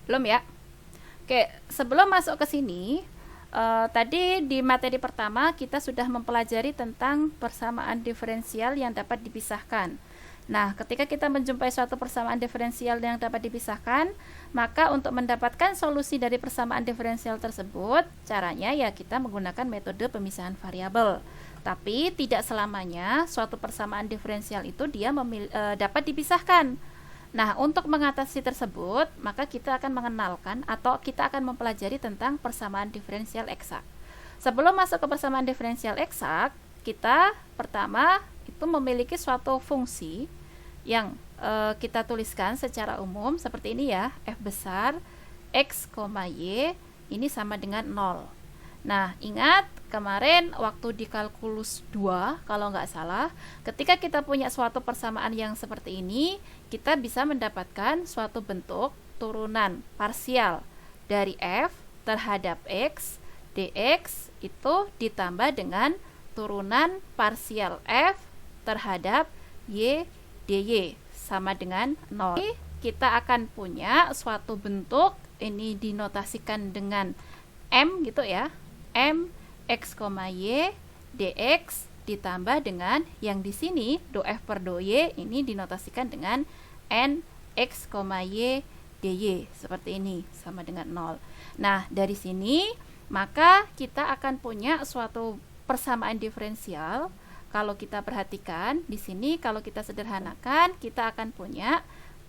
Belum ya? Oke, sebelum masuk ke sini, tadi di materi pertama kita sudah mempelajari tentang persamaan diferensial yang dapat dipisahkan. Nah, ketika kita menjumpai suatu persamaan diferensial yang dapat dipisahkan, maka untuk mendapatkan solusi dari persamaan diferensial tersebut, caranya ya kita menggunakan metode pemisahan variabel. Tapi tidak selamanya suatu persamaan diferensial itu dia dapat dipisahkan. Nah, untuk mengatasi tersebut, maka kita akan mengenalkan atau kita akan mempelajari tentang persamaan diferensial eksak. Sebelum masuk ke persamaan diferensial eksak, kita pertama itu memiliki suatu fungsi yang kita tuliskan secara umum seperti ini ya, f besar x, y ini sama dengan 0. Nah, ingat kemarin waktu di kalkulus 2 kalau nggak salah, ketika kita punya suatu persamaan yang seperti ini, kita bisa mendapatkan suatu bentuk turunan parsial dari f terhadap x dx itu ditambah dengan turunan parsial f terhadap y dy sama dengan 0. Kita akan punya suatu bentuk, ini dinotasikan dengan m gitu ya, m x, y dx ditambah dengan yang di sini do f per do y ini dinotasikan dengan n x, y dy seperti ini sama dengan 0. Nah, dari sini maka kita akan punya suatu persamaan diferensial. Kalau kita perhatikan di sini, kalau kita sederhanakan, kita akan punya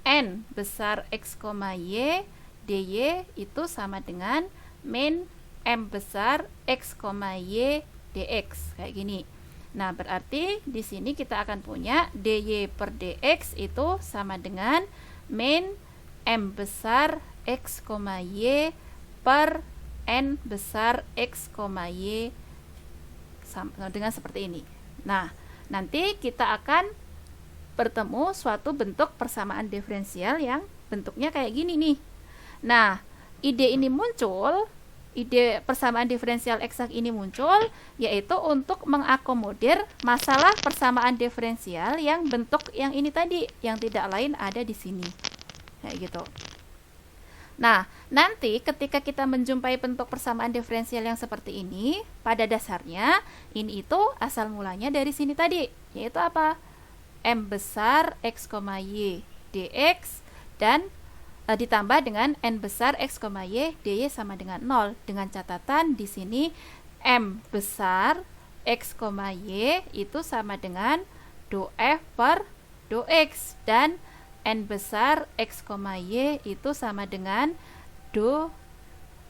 n besar x, y dy itu sama dengan min m besar x, y dx kayak gini. Nah, berarti di sini kita akan punya dy per dx itu sama dengan min m besar x, y per n besar x, y dengan seperti ini. Nah, nanti kita akan bertemu suatu bentuk persamaan diferensial yang bentuknya kayak gini nih. Nah, ide ini muncul, ide persamaan diferensial eksak ini muncul, yaitu untuk mengakomodir masalah persamaan diferensial yang bentuk yang ini tadi, yang tidak lain ada di sini. Kayak gitu. Nah, nanti ketika kita menjumpai bentuk persamaan diferensial yang seperti ini, pada dasarnya ini itu asal mulanya dari sini tadi, yaitu apa? M besar x, y dx dan ditambah dengan n besar x, y dy sama dengan 0, dengan catatan di sini m besar x, y itu sama dengan do f per do x dan n besar x, y itu sama dengan do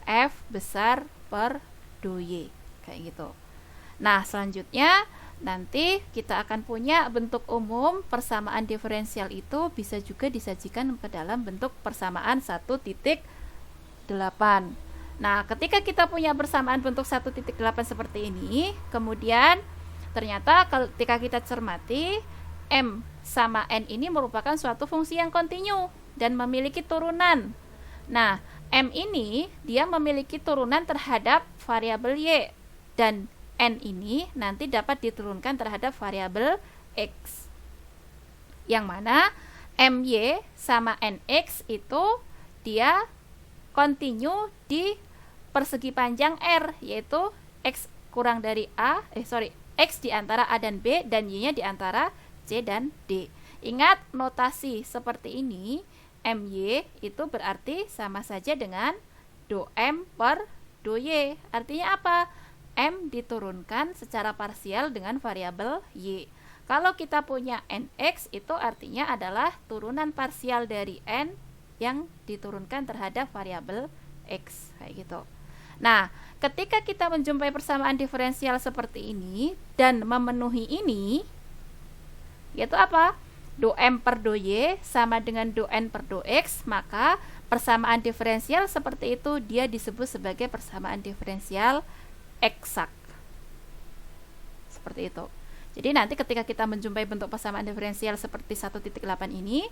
f besar per do y kayak gitu. Nah, selanjutnya nanti kita akan punya bentuk umum persamaan diferensial itu bisa juga disajikan ke dalam bentuk persamaan 1.8. Nah, ketika kita punya persamaan bentuk 1.8 seperti ini, kemudian ternyata ketika kita cermati m sama n ini merupakan suatu fungsi yang kontinu dan memiliki turunan. Nah, m ini dia memiliki turunan terhadap variabel y dan n ini nanti dapat diturunkan terhadap variabel x. Yang mana my sama nx itu dia kontinu di persegi panjang R, yaitu x kurang dari x di antara a dan b dan y-nya di antara C dan D. Ingat notasi seperti ini, my itu berarti sama saja dengan do m per do y. Artinya apa? M diturunkan secara parsial dengan variabel y. Kalau kita punya nx itu artinya adalah turunan parsial dari n yang diturunkan terhadap variabel x kayak gitu. Nah, ketika kita menjumpai persamaan diferensial seperti ini dan memenuhi ini, yaitu apa? Do m per do y sama dengan do n per do x, maka persamaan diferensial seperti itu dia disebut sebagai persamaan diferensial eksak. Seperti itu. Jadi nanti ketika kita menjumpai bentuk persamaan diferensial seperti 1.8 ini,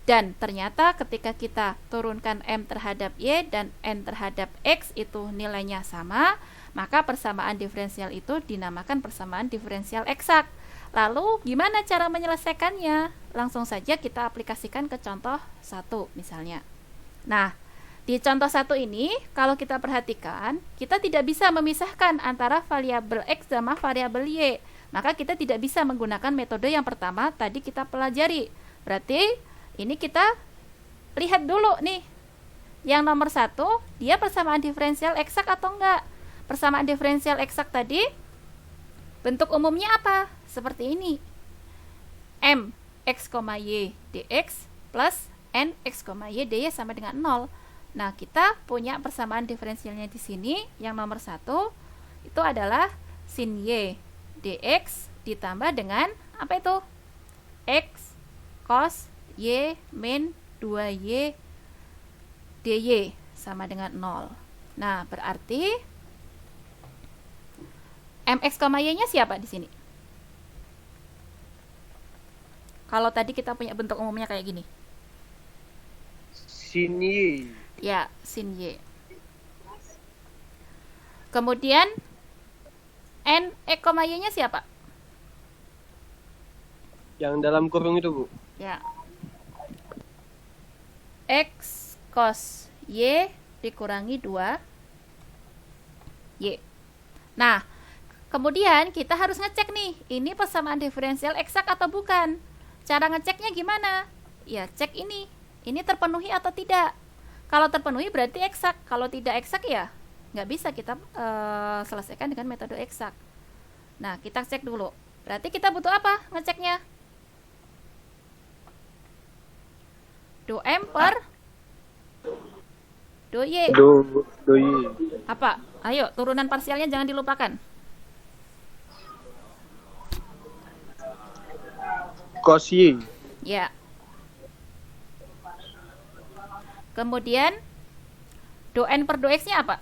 dan ternyata ketika kita turunkan m terhadap y dan n terhadap x itu nilainya sama, maka persamaan diferensial itu dinamakan persamaan diferensial eksak. Lalu gimana cara menyelesaikannya? Langsung saja kita aplikasikan ke contoh 1 misalnya. Nah, Di contoh satu ini, kalau kita perhatikan, kita tidak bisa memisahkan antara variabel X sama variabel Y. Maka kita tidak bisa menggunakan metode yang pertama tadi kita pelajari. Berarti ini kita lihat dulu nih. Yang nomor satu, dia persamaan diferensial eksak atau enggak? Persamaan diferensial eksak tadi, bentuk umumnya apa? Seperti ini. M X, Y dx plus N X, Y dy sama dengan 0. Nah, kita punya persamaan diferensialnya di sini. Yang nomor satu itu adalah sin Y dx ditambah dengan apa itu? X cos Y min 2Y dy sama dengan 0. Nah, berarti mx, y-nya siapa di sini? Kalau tadi kita punya bentuk umumnya kayak gini. Sin Y. Ya, sin Y. Kemudian n, y-nya siapa? Yang dalam kurung itu, Bu. Ya. X cos Y dikurangi 2 Y. Nah, kemudian kita harus ngecek nih, ini persamaan diferensial eksak atau bukan. Cara ngeceknya gimana? Ya, cek ini terpenuhi atau tidak. Kalau terpenuhi berarti eksak, kalau tidak eksak ya nggak bisa kita selesaikan dengan metode eksak. Nah, kita cek dulu. Berarti kita butuh apa ngeceknya? Do M per do Y. Do Y. Apa? Ayo, turunan parsialnya jangan dilupakan. Cos Y. Ya. Kemudian do N per do X-nya apa?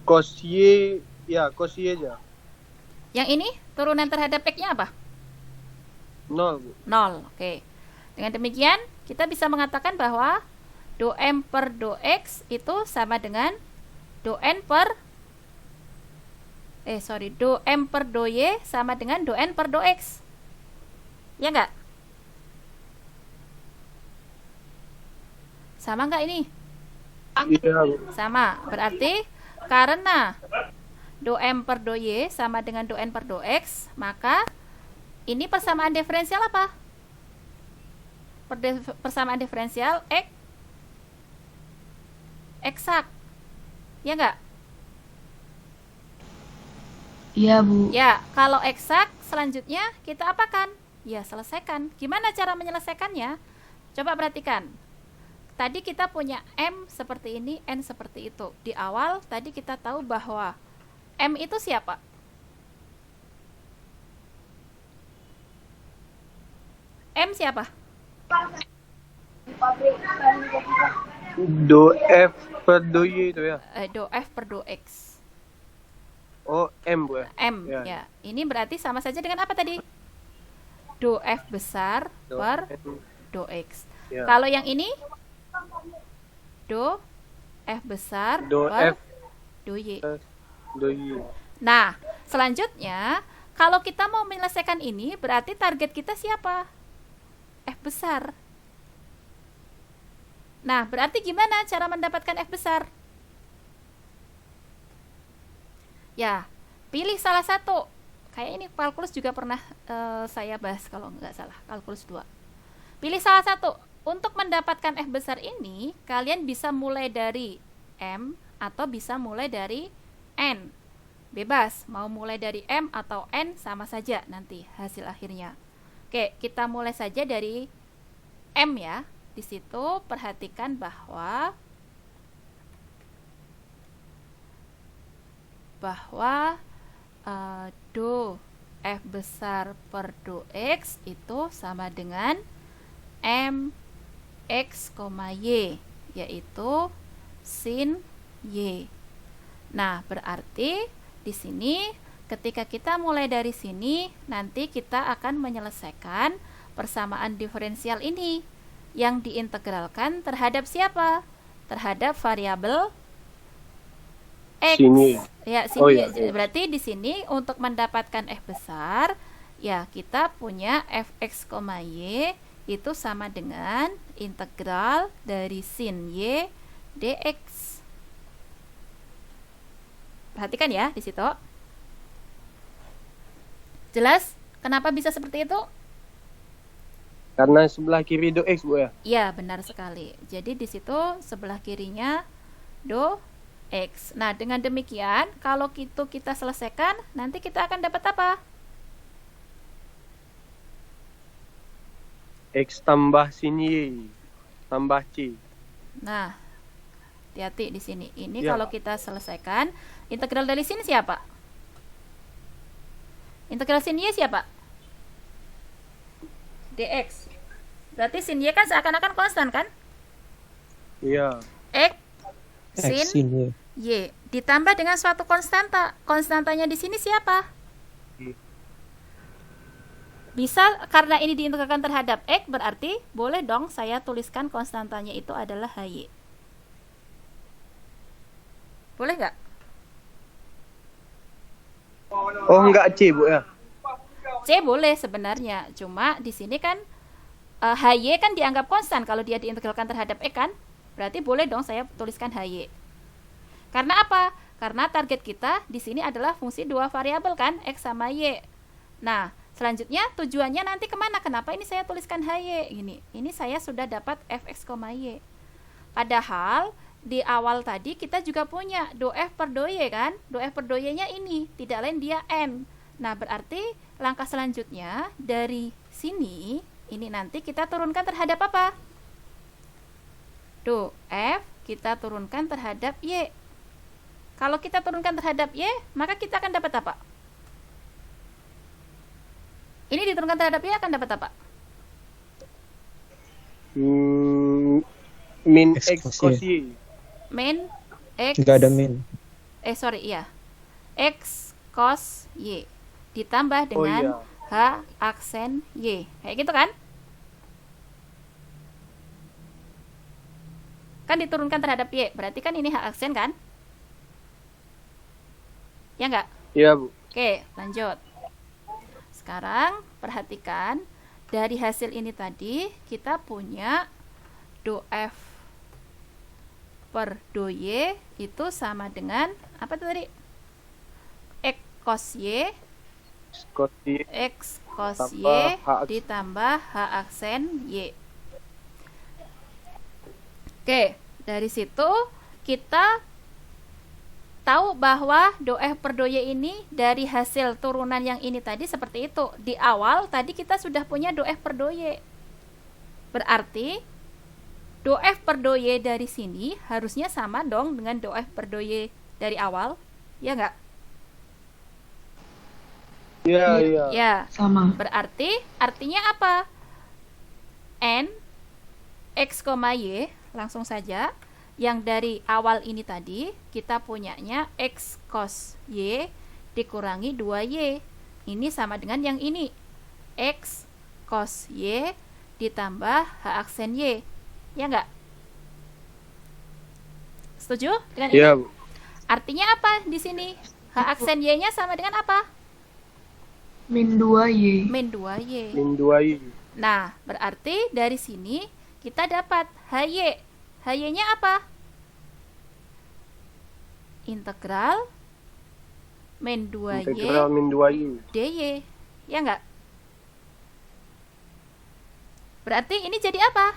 Cos Y. Ya, cos Y aja. Yang ini turunan terhadap X-nya apa? 0, Bu. 0. Oke. Dengan demikian, kita bisa mengatakan bahwa do M per do X itu sama dengan do N per do M per do Y sama dengan do N per do X. Ya enggak? Sama enggak ini? Iya, Bu. Sama. Berarti karena do M per do Y sama dengan do N per do X, maka ini persamaan diferensial apa? Persamaan diferensial eksak. Ya enggak? Iya, Bu. Ya, kalau eksak selanjutnya kita apakan? Ya, selesaikan. Gimana cara menyelesaikannya? Coba perhatikan. Tadi kita punya M seperti ini, N seperti itu. Di awal tadi kita tahu bahwa M itu siapa? M siapa? Do F per do Y itu ya. Do F per do X. Oh, M, Bu ya. M, Ya. ya. Ini berarti sama saja dengan apa tadi? Do F besar Do per M. do X. Ya. Kalau yang ini do F besar Do per F do Y. do Y. Nah, selanjutnya kalau kita mau menyelesaikan ini berarti target kita siapa? F besar. Nah, berarti gimana cara mendapatkan F besar? Ya, pilih salah satu. Kayak ini kalkulus juga pernah saya bahas kalau nggak salah, kalkulus 2. Pilih salah satu. Untuk mendapatkan F besar ini, kalian bisa mulai dari M atau bisa mulai dari N. Bebas, mau mulai dari M atau N sama saja nanti hasil akhirnya. Oke, kita mulai saja dari M ya. Di situ perhatikan bahwa do F besar per do X itu sama dengan M X, Y, yaitu sin Y. Nah, berarti di sini ketika kita mulai dari sini, nanti kita akan menyelesaikan persamaan diferensial ini yang diintegralkan terhadap siapa? Terhadap variabel X. Sin Y. Ya, sin Oh, Y. iya. Berarti di sini untuk mendapatkan F besar, ya kita punya Fx, Y itu sama dengan integral dari sin Y dx. Perhatikan ya di situ. Jelas kenapa bisa seperti itu? Karena sebelah kiri do X, Bu ya. Iya, benar sekali. Jadi di situ sebelah kirinya do X. Nah, dengan demikian kalau kita selesaikan, nanti kita akan dapat apa? X tambah sin Y tambah C. Nah, hati-hati di sini. Ini Ya. kalau kita selesaikan, integral dari sin siapa? Integral sin Y siapa? dx. Berarti sin Y kan seakan-akan konstan kan? Iya. X X sin sin Y. Y ditambah dengan suatu konstanta. Konstantanya di sini siapa? Bisa karena ini diintegralkan terhadap X, berarti boleh dong saya tuliskan konstantanya itu adalah HY. Boleh nggak? Oh, enggak C, Bu ya. C boleh sebenarnya, cuma di sini kan HY kan dianggap konstan kalau dia diintegralkan terhadap X kan, berarti boleh dong saya tuliskan HY. Karena apa? Karena target kita di sini adalah fungsi dua variabel kan, X sama Y. Nah, selanjutnya tujuannya nanti kemana? Kenapa ini saya tuliskan HY? Ini saya sudah dapat fx, y. Padahal di awal tadi kita juga punya do f per do y kan? Do f per do y-nya ini, tidak lain dia n. Nah, berarti langkah selanjutnya dari sini, ini nanti kita turunkan terhadap apa? Do f kita turunkan terhadap y. Kalau kita turunkan terhadap y, maka kita akan dapat apa? Ini diturunkan terhadap y akan dapat apa? Min X X cos cos Y. Y. Min x Nggak ada min. X cos y ditambah dengan iya. h aksen y. Kayak gitu kan? Kan diturunkan terhadap y, berarti kan ini h aksen kan? Ya enggak? Iya, Bu. Oke, lanjut. Sekarang perhatikan dari hasil ini tadi kita punya do f per do y itu sama dengan apa tuh tadi? X cos y, Cos Y X cos y Tambah H aksen. ditambah h aksen y. Oke, dari situ kita tahu bahwa do f per do y ini dari hasil turunan yang ini tadi seperti itu. Di awal tadi kita sudah punya do f per do y. Berarti do f per do y dari sini harusnya sama dong dengan do f per do y dari awal. Ya enggak? Iya, iya. Ya. Sama. Berarti artinya apa? N x, y langsung saja yang dari awal ini tadi kita punyanya x cos y dikurangi 2y. Ini sama dengan yang ini. X cos y ditambah h aksen y. Ya enggak? Setuju dengan ini? Iya, Bu. Artinya apa di sini? H aksen y-nya sama dengan apa? Min 2Y. Min 2y. Min 2Y. Nah, berarti dari sini kita dapat HY. HY-nya apa? Integral min 2y Integral min 2Y. dy. Ya enggak? Berarti ini jadi apa?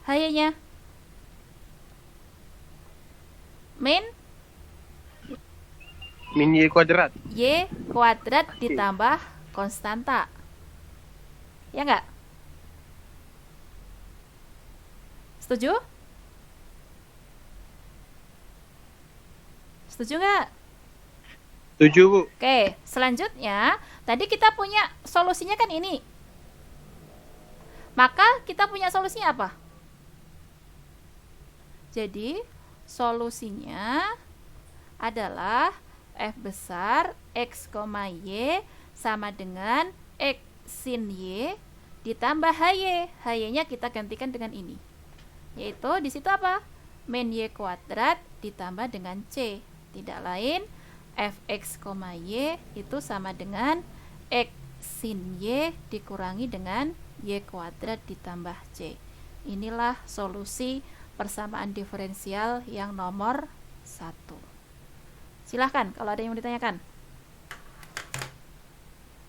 HY-nya min Min Y kuadrat. y kuadrat ditambah konstanta. Ya enggak? Setuju? Setuju nggak? Setuju, Bu. Oke, selanjutnya tadi kita punya solusinya kan ini. Maka kita punya solusinya apa? Jadi solusinya adalah f besar x, y sama dengan x sin y ditambah hy. Hy-nya kita gantikan dengan ini. Yaitu di situ apa? Min y kuadrat ditambah dengan c. Tidak lain fx, y itu sama dengan x sin Y dikurangi dengan Y kuadrat ditambah C. Inilah solusi persamaan diferensial yang nomor 1. Silahkan kalau ada yang mau ditanyakan.